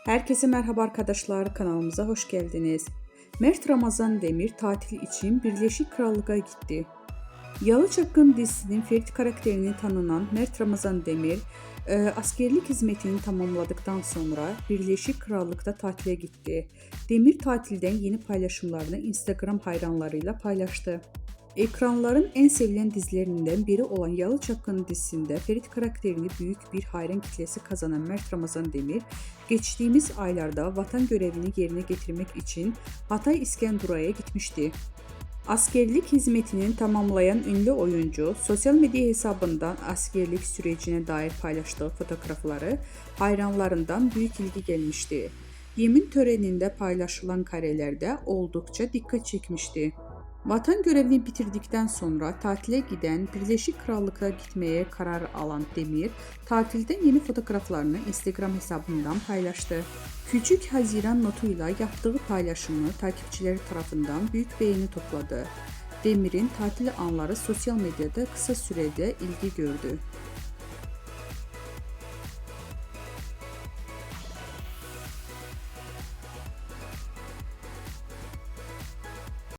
Herkese merhaba arkadaşlar, kanalımıza hoş geldiniz. Mert Ramazan Demir tatil için Birleşik Krallık'a gitti. Yalı Çapkın dizisinin Ferit karakterini tanınan Mert Ramazan Demir, askerlik hizmetini tamamladıktan sonra Birleşik Krallık'ta tatile gitti. Demir tatilden yeni paylaşımlarını Instagram hayranlarıyla paylaştı. Ekranların en sevilen dizilerinden biri olan Yalı Çapkın dizisinde Ferit karakterini büyük bir hayran kitlesi kazanan Mert Ramazan Demir, geçtiğimiz aylarda vatan görevini yerine getirmek için Hatay İskenderun'a gitmişti. Askerlik hizmetini tamamlayan ünlü oyuncu, sosyal medya hesabından askerlik sürecine dair paylaştığı fotoğrafları hayranlarından büyük ilgi gelmişti. Yemin töreninde paylaşılan karelerde oldukça dikkat çekmişti. Vatan görevini bitirdikten sonra tatile giden Birleşik Krallık'a gitmeye karar alan Demir, tatilden yeni fotoğraflarını Instagram hesabından paylaştı. Küçük Haziran notuyla yaptığı paylaşımı takipçileri tarafından büyük beğeni topladı. Demir'in tatil anları sosyal medyada kısa sürede ilgi gördü.